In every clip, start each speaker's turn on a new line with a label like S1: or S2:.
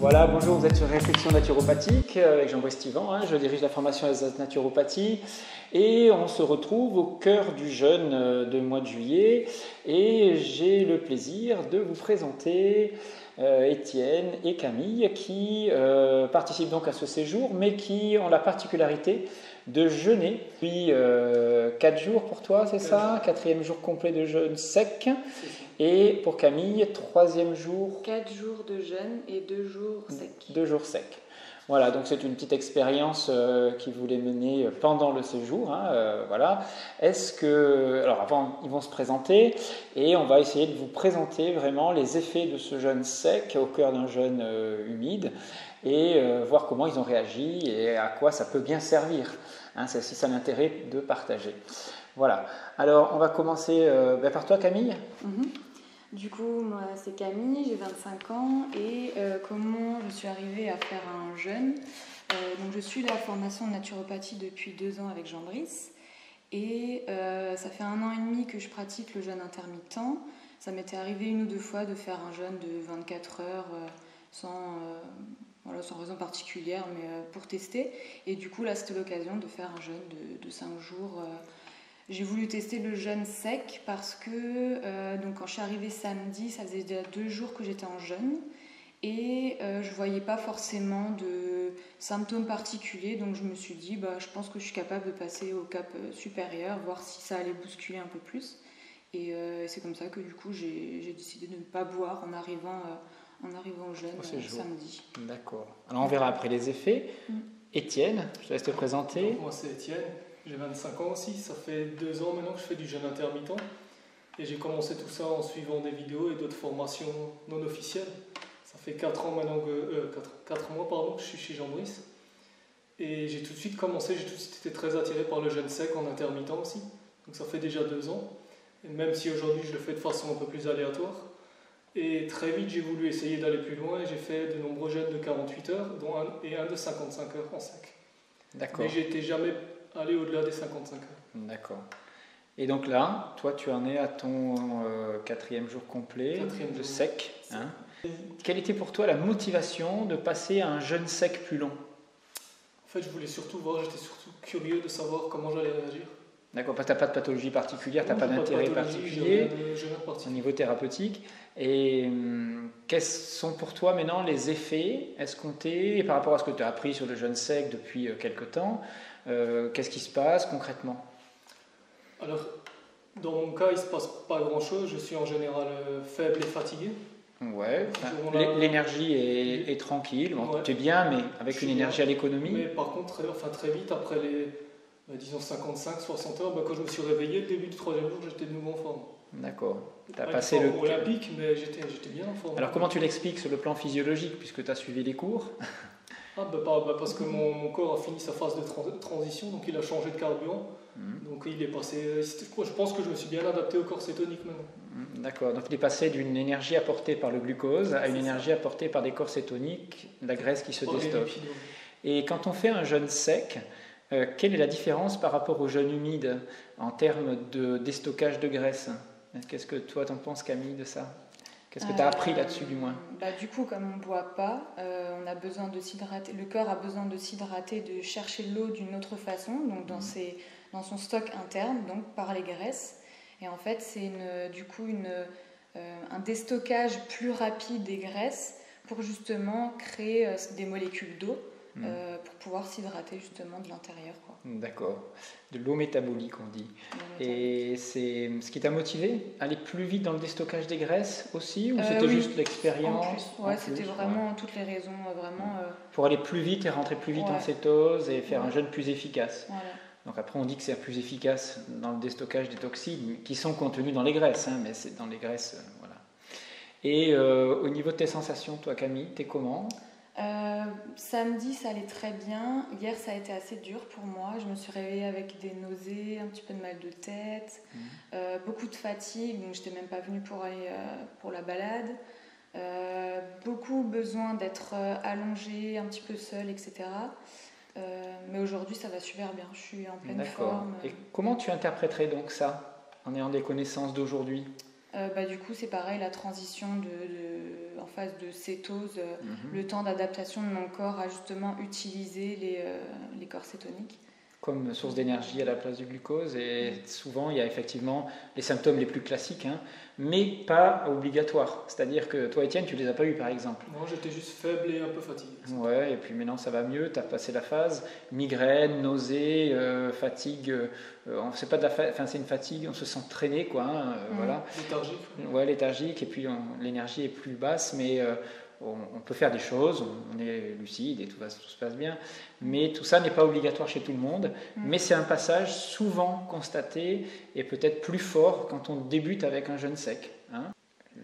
S1: Voilà, bonjour, vous êtes sur Réflexion naturopathique avec Jean-Brice Stivan, je dirige la formation Alsace Naturopathie et on se retrouve au cœur du jeûne de mois de juillet et j'ai le plaisir de vous présenter Étienne et Camille qui participent donc à ce séjour mais qui ont la particularité de jeûner depuis 4 jours pour toi, c'est ça? 4e jour complet de jeûne sec. Et pour Camille, 3e jour.
S2: 4 jours de jeûne et 2 jours secs.
S1: 2 jours secs. Voilà, donc c'est une petite expérience qu'ils voulaient mener pendant le séjour. Voilà. Est-ce que. Alors avant, ils vont se présenter et on va essayer de vous présenter vraiment les effets de ce jeûne sec au cœur d'un jeûne humide et voir comment ils ont réagi et à quoi ça peut bien servir. C'est ça l'intérêt de partager. Voilà. Alors, on va commencer par toi, Camille.
S2: Du coup, moi, c'est Camille, j'ai 25 ans et comment je suis arrivée à faire un jeûne. Donc, je suis la formation de naturopathie depuis 2 ans avec Jean-Brice et ça fait 1 an et demi que je pratique le jeûne intermittent. Ça m'était arrivé 1 ou 2 fois de faire un jeûne de 24 heures sans raison particulière, mais pour tester. Et du coup, là, c'était l'occasion de faire un jeûne de 5 jours. J'ai voulu tester le jeûne sec parce que donc quand je suis arrivée samedi, ça faisait déjà 2 jours que j'étais en jeûne et je ne voyais pas forcément de symptômes particuliers. Donc je me suis dit, je pense que je suis capable de passer au cap supérieur, voir si ça allait bousculer un peu plus. Et c'est comme ça que du coup j'ai décidé de ne pas boire en arrivant au jeûne samedi.
S1: D'accord. Alors on verra après les effets. Étienne, je te laisse te présenter.
S3: Donc, moi c'est Étienne. J'ai 25 ans aussi, ça fait 2 ans maintenant que je fais du jeûne intermittent et j'ai commencé tout ça en suivant des vidéos et d'autres formations non officielles. Ça fait 4 ans maintenant 4 mois que je suis chez Jean-Brice et j'ai tout de suite commencé, j'ai tout de suite été très attiré par le jeûne sec en intermittent aussi. Donc ça fait déjà 2 ans, et même si aujourd'hui je le fais de façon un peu plus aléatoire. Et très vite j'ai voulu essayer d'aller plus loin et j'ai fait de nombreux jeûnes de 48 heures dont un de 55 heures en sec.
S1: D'accord.
S3: Mais j'étais jamais aller au-delà des 55 heures.
S1: D'accord. Et donc là, toi, tu en es à ton 4e jour complet de sec. Quelle était pour toi la motivation de passer à un jeûne sec plus long?
S3: En fait, je voulais surtout voir, j'étais surtout curieux de savoir comment j'allais réagir.
S1: D'accord, tu n'as pas de pathologie particulière, tu n'as pas d'intérêt particulier au niveau thérapeutique. Et quels sont pour toi maintenant les effets escomptés et par rapport à ce que tu as appris sur le jeûne sec depuis quelque temps? Qu'est-ce qui se passe concrètement?
S3: Alors, dans mon cas, il ne se passe pas grand-chose. Je suis en général faible et fatigué.
S1: Ouais, l'énergie est tranquille. Bon, ouais. Tu es bien, mais avec une énergie à l'économie.
S3: Mais par contre, très vite, après les disons 55-60 heures, quand je me suis réveillé, le début du 3e jour, j'étais de nouveau en forme.
S1: D'accord.
S3: Tu as passé le olympique, mais j'étais bien en forme.
S1: Alors, comment tu l'expliques sur le plan physiologique, puisque tu as suivi les cours?
S3: Parce que mon corps a fini sa phase de transition, donc il a changé de carburant. Donc il est passé. Je pense que je me suis bien adapté au corps cétonique maintenant.
S1: D'accord, donc il est passé d'une énergie apportée par le glucose à une énergie apportée par des corps cétoniques, la graisse qui se déstocke. Et quand on fait un jeûne sec, quelle est la différence par rapport au jeûne humide en termes de déstockage de graisse? Qu'est-ce que toi t'en penses, Camille, de ça? Qu'est-ce que tu as appris là-dessus, du moins?
S2: Du coup, comme on ne boit pas, on a besoin de s'hydrater. Le corps a besoin de s'hydrater, de chercher l'eau d'une autre façon, donc dans son stock interne, donc par les graisses. Et en fait, c'est un déstockage plus rapide des graisses pour justement créer des molécules d'eau pour pouvoir s'hydrater justement de l'intérieur.
S1: D'accord. De l'eau métabolique, on dit. Et c'est ce qui t'a motivé? Aller plus vite dans le déstockage des graisses aussi? Ou c'était juste l'expérience?
S2: C'était vraiment toutes les raisons.
S1: Pour aller plus vite et rentrer plus vite en cétose et faire un jeûne plus efficace.
S2: Voilà.
S1: Donc après, on dit que c'est plus efficace dans le déstockage des toxines qui sont contenues dans les graisses, mais c'est dans les graisses, voilà. Et au niveau de tes sensations, toi, Camille, t'es comment?
S2: Samedi, ça allait très bien. Hier, ça a été assez dur pour moi. Je me suis réveillée avec des nausées, un petit peu de mal de tête, beaucoup de fatigue. Donc, je n'étais même pas venue pour aller pour la balade. Beaucoup besoin d'être allongée, un petit peu seule, etc. Mais aujourd'hui, ça va super bien. Je suis en pleine forme.
S1: Et comment tu interpréterais donc ça, en ayant des connaissances d'aujourd'hui?
S2: Du coup, c'est pareil, la transition en phase de cétose, le temps d'adaptation de mon corps à justement utiliser les corps cétoniques.
S1: Comme source d'énergie à la place du glucose. Et souvent, il y a effectivement les symptômes les plus classiques, hein, mais pas obligatoires. C'est-à-dire que toi, Étienne, tu ne les as pas eus, par exemple.
S3: Non, j'étais juste faible et un peu fatigué.
S1: Ouais, et puis maintenant, ça va mieux, tu as passé la phase. Migraine, nausée, fatigue. C'est pas de la c'est une fatigue, on se sent traîné, quoi. Hein, voilà.
S3: Léthargique.
S1: Ouais, léthargique, et puis l'énergie est plus basse, mais on peut faire des choses, on est lucide et tout se passe bien, mais tout ça n'est pas obligatoire chez tout le monde, mais c'est un passage souvent constaté et peut-être plus fort quand on débute avec un jeûne sec. Hein.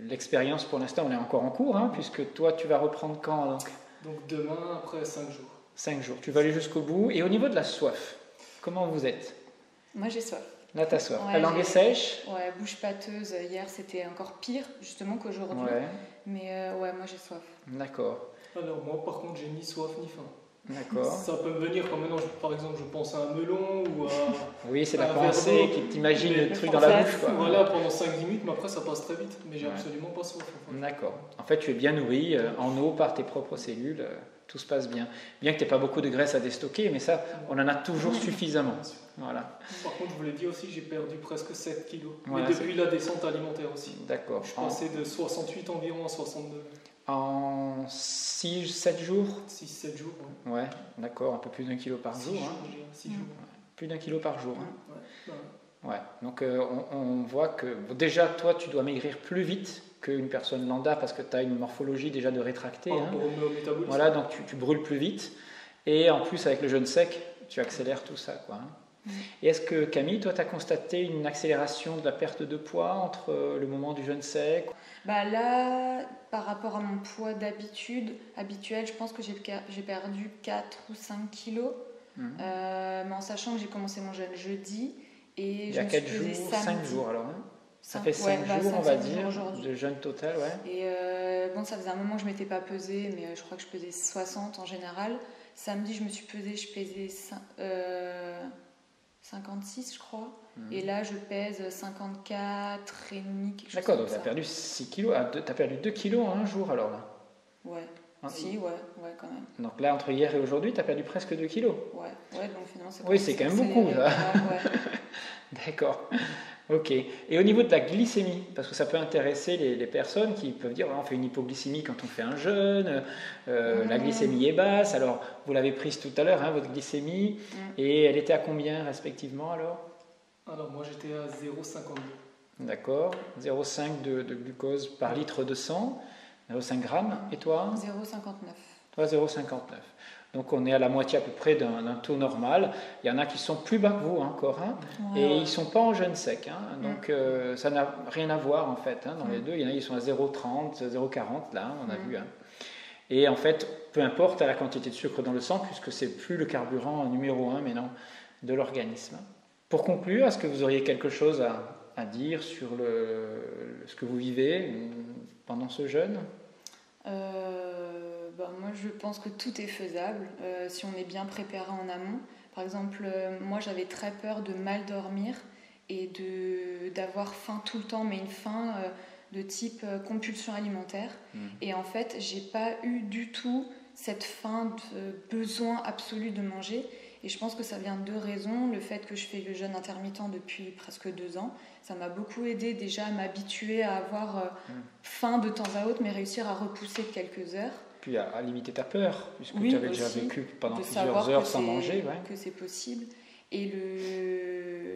S1: L'expérience pour l'instant, on est encore en cours, hein, puisque toi tu vas reprendre quand
S3: donc demain, après 5 jours.
S1: 5 jours, tu vas aller jusqu'au bout. Et au niveau de la soif, comment vous êtes?
S2: Moi j'ai soif.
S1: Là, t'as soif.
S2: Ouais,
S1: la langue est sèche?
S2: Ouais, bouche pâteuse. Hier, c'était encore pire, justement, qu'aujourd'hui.
S1: Ouais.
S2: Mais ouais, moi, j'ai soif.
S1: D'accord.
S3: Alors, moi, par contre, j'ai ni soif ni faim.
S1: D'accord.
S3: Ça peut me venir quand maintenant, par exemple, je pense à un melon ou à...
S1: Oui, c'est la pensée qui t'imagine le truc dans la bouche, quoi.
S3: Voilà, pendant 5 minutes, mais après, ça passe très vite. Mais j'ai absolument pas soif. En fait.
S1: D'accord. En fait, tu es bien nourri en eau par tes propres cellules. Tout se passe bien. Bien que tu n'aies pas beaucoup de graisse à déstocker, mais ça, on en a toujours suffisamment. Voilà.
S3: Par contre, je vous l'ai dit aussi, j'ai perdu presque 7 kilos.
S1: Voilà,
S3: mais depuis la descente alimentaire aussi.
S1: D'accord.
S3: Je suis passé de 68 environ à 62.
S1: En 6-7 jours?
S3: 6-7 jours,
S1: oui. Ouais, d'accord, un peu plus d'1 kilo par jour.
S3: 6 jours.
S1: Plus d'1 kilo par jour. Hein.
S3: Ouais.
S1: Donc on voit que déjà, toi, tu dois maigrir plus vite qu'une personne lambda parce que tu as une morphologie déjà de rétracté. Hein. Voilà, donc tu brûles plus vite. Et en plus, avec le jeûne sec, tu accélères tout ça, quoi. Hein. Et est-ce que Camille, toi, tu as constaté une accélération de la perte de poids entre le moment du jeûne sec?
S2: Là, par rapport à mon poids habituel, je pense que j'ai perdu 4 ou 5 kilos. Mais en sachant que j'ai commencé mon jeûne jeudi et
S1: il y a 4 jours, 5 jours alors. Hein. Ça fait 5 jours, on va dire, de jeûne total, ouais.
S2: Et ça faisait un moment que je ne m'étais pas pesée, mais je crois que je pesais 60 en général. Samedi, je me suis pesée, je pesais 56, je crois. Et là, je pèse 54 et demi, quelque chose.
S1: D'accord, donc tu as perdu 6 kilos, tu as perdu 2 kilos en un jour alors là.
S2: Ouais. Ouais, quand même.
S1: Donc là, entre hier et aujourd'hui, tu as perdu presque 2 kilos.
S2: Ouais, donc finalement, c'est...
S1: Oui, c'est quand même beaucoup, ça.
S2: Ouais.
S1: D'accord. Ok. Et au niveau de la glycémie, parce que ça peut intéresser les personnes qui peuvent dire on fait une hypoglycémie quand on fait un jeûne, la glycémie est basse. Alors, vous l'avez prise tout à l'heure, hein, votre glycémie, et elle était à combien respectivement alors?
S3: Alors, moi j'étais à 0,52.
S1: D'accord. 0,5 de glucose par litre de sang, 0,5 grammes. Et toi?
S2: 0,59.
S1: Toi, 0,59. Donc on est à la moitié à peu près d'un taux normal. Il y en a qui sont plus bas que vous encore, hein, et ils ne sont pas en jeûne sec. Hein, donc ça n'a rien à voir en fait. Hein, dans les deux, il y en a qui sont à 0,30, 0,40 là, on a vu. Hein. Et en fait, peu importe la quantité de sucre dans le sang, puisque c'est plus le carburant numéro 1 maintenant de l'organisme. Pour conclure, est-ce que vous auriez quelque chose à dire sur ce que vous vivez pendant ce jeûne?
S2: Moi, je pense que tout est faisable si on est bien préparé en amont. Par exemple, moi, j'avais très peur de mal dormir et d'avoir faim tout le temps, mais une faim de type compulsion alimentaire. Et en fait, j'ai pas eu du tout cette faim de besoin absolu de manger. Et je pense que ça vient de 2 raisons. Le fait que je fais le jeûne intermittent depuis presque 2 ans, ça m'a beaucoup aidé déjà à m'habituer à avoir faim de temps à autre, mais réussir à repousser quelques heures.
S1: Puis à limiter ta peur, puisque tu avais déjà vécu pendant plusieurs heures sans manger.
S2: Que c'est possible. Et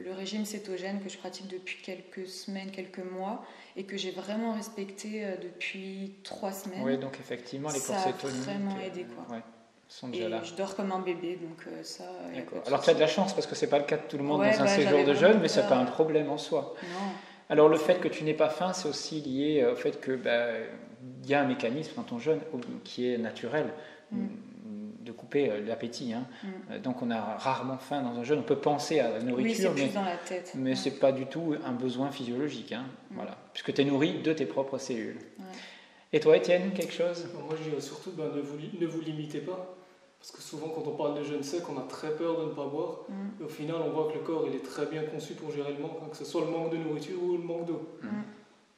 S2: le régime cétogène que je pratique depuis quelques semaines, quelques mois, et que j'ai vraiment respecté depuis 3 semaines.
S1: Oui, donc effectivement, les corps cétoniques...
S2: Ça a vraiment aidé, quoi.
S1: Ouais, sont déjà là.
S2: Je dors comme un bébé, donc ça...
S1: D'accord. Alors tu as de la chance, parce que ce n'est pas le cas de tout le monde dans un séjour de jeûne, mais ce n'est pas un problème en soi.
S2: Non.
S1: Alors le fait que tu n'aies pas faim, c'est aussi lié au fait que il y a un mécanisme dans ton jeûne qui est naturel de couper l'appétit. Hein. Donc on a rarement faim dans un jeûne. On peut penser à la nourriture,
S2: oui, c'est plus dans la tête.
S1: Mais c'est pas du tout un besoin physiologique. Hein. Voilà. Puisque tu es nourri de tes propres cellules. Ouais. Et toi, Étienne, quelque chose?
S3: Moi, je dirais surtout ne vous limitez pas. Parce que souvent, quand on parle de jeûne sec, on a très peur de ne pas boire. Et au final, on voit que le corps il est très bien conçu pour gérer le manque, hein, que ce soit le manque de nourriture ou le manque d'eau.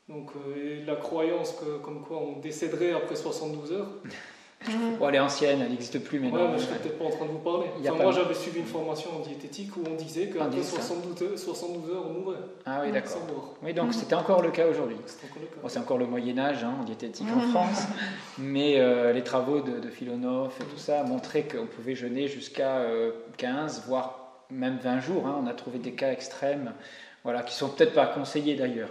S3: Donc, et la croyance comme quoi on décéderait après 72 heures.
S1: Bon, elle est ancienne, elle n'existe plus maintenant.
S3: Ouais, mais je ne serais peut-être pas en train de vous parler. Enfin, moi, j'avais suivi une formation en diététique où on disait qu'après 72 heures, on mourrait.
S1: Ah oui, d'accord.
S3: Sans mort.
S1: Oui, donc c'était encore le cas aujourd'hui.
S3: C'est encore le cas.
S1: Bon, c'est encore le Moyen-Âge en diététique en France, mais les travaux de Philonov et tout ça montraient qu'on pouvait jeûner jusqu'à 15, voire même 20 jours. On a trouvé des cas extrêmes, voilà, qui sont peut-être pas conseillés d'ailleurs.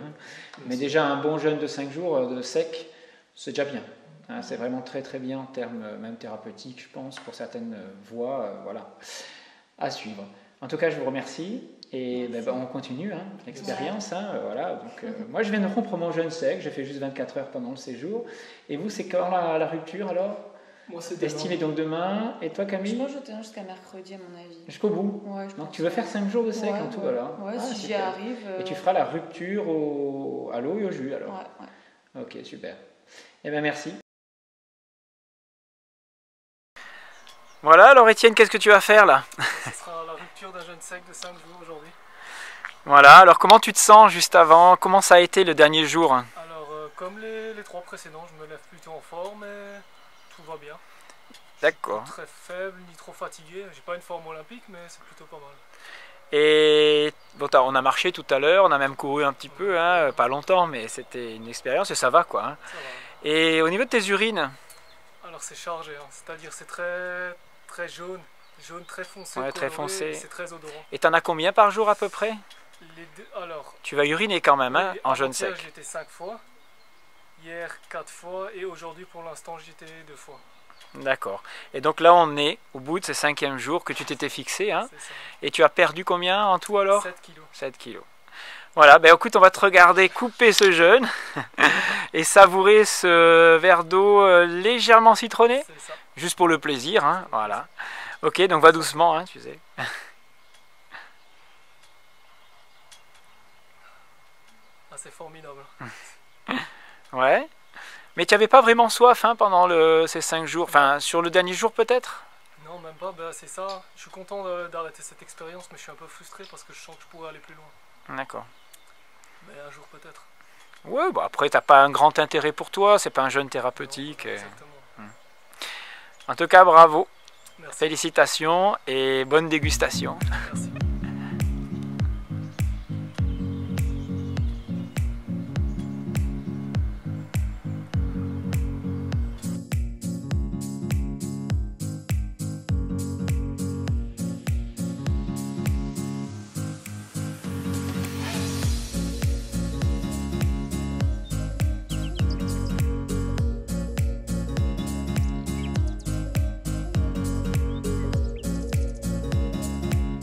S1: Mais déjà, un bon jeûne de 5 jours de sec, c'est déjà bien. C'est vraiment très très bien en termes même thérapeutiques, je pense, pour certaines voies, voilà, à suivre. En tout cas, je vous remercie et on continue l'expérience. Voilà. Donc, moi, je viens de rompre mon jeûne sec, j'ai fait juste 24 heures pendant le séjour. Et vous, c'est quand la rupture alors?
S3: Moi, c'est
S1: estimé donc demain. Et toi, Camille?
S2: Je pense que je tiens jusqu'à mercredi, à mon avis.
S1: Jusqu'au bout?
S2: Ouais,
S1: donc, tu veux faire 5 jours de sec en tout alors?
S2: Ouais, si j'y arrive.
S1: Et tu feras la rupture à l'eau et au jus alors?
S2: Ouais.
S1: Ok, super. Eh bien, merci. Voilà, alors Étienne, qu'est-ce que tu vas faire là?
S3: Ce sera la rupture d'un jeûne sec de 5 jours aujourd'hui.
S1: Voilà, alors comment tu te sens juste avant? Comment ça a été le dernier jour?
S3: Alors, comme les 3 précédents, je me lève plutôt en forme et tout va bien.
S1: D'accord.
S3: Pas très faible, ni trop fatigué. J'ai pas une forme olympique, mais c'est plutôt pas mal.
S1: Et bon, on a marché tout à l'heure, on a même couru un petit peu, pas longtemps, mais c'était une expérience et ça va quoi.
S3: Ça va.
S1: Et au niveau de tes urines?
S3: Alors c'est chargé, c'est-à-dire c'est très jaune très foncé,
S1: ouais, très foncé.
S3: C'est très odorant.
S1: Et t'en as combien par jour à peu près?
S3: Alors,
S1: tu vas uriner quand même en jeûne sec?
S3: Hier j'étais 5 fois, hier 4 fois et aujourd'hui pour l'instant j'étais 2 fois.
S1: D'accord. Et donc là on est au bout de ces 5e jours que tu t'étais fixé.
S3: C'est ça.
S1: Et tu as perdu combien en tout alors?
S3: 7 kilos.
S1: 7 kilos. Voilà, ben écoute, on va te regarder couper ce jeûne et savourer ce verre d'eau légèrement citronné.
S3: C'est ça.
S1: Juste pour le plaisir, voilà. Ok, donc va doucement, tu sais.
S3: Ah, c'est formidable.
S1: Ouais. Mais tu n'avais pas vraiment soif pendant ces 5 jours, enfin sur le dernier jour peut-être?
S3: Non, même pas, c'est ça. Je suis content d'arrêter cette expérience, mais je suis un peu frustré parce que je sens que je pourrais aller plus loin.
S1: D'accord.
S3: Mais un jour peut-être.
S1: Ouais, bon après t'as pas un grand intérêt pour toi, c'est pas un jeûne thérapeutique.
S3: Non, exactement.
S1: En tout cas, bravo.
S3: Merci.
S1: Félicitations et bonne dégustation.
S3: Merci.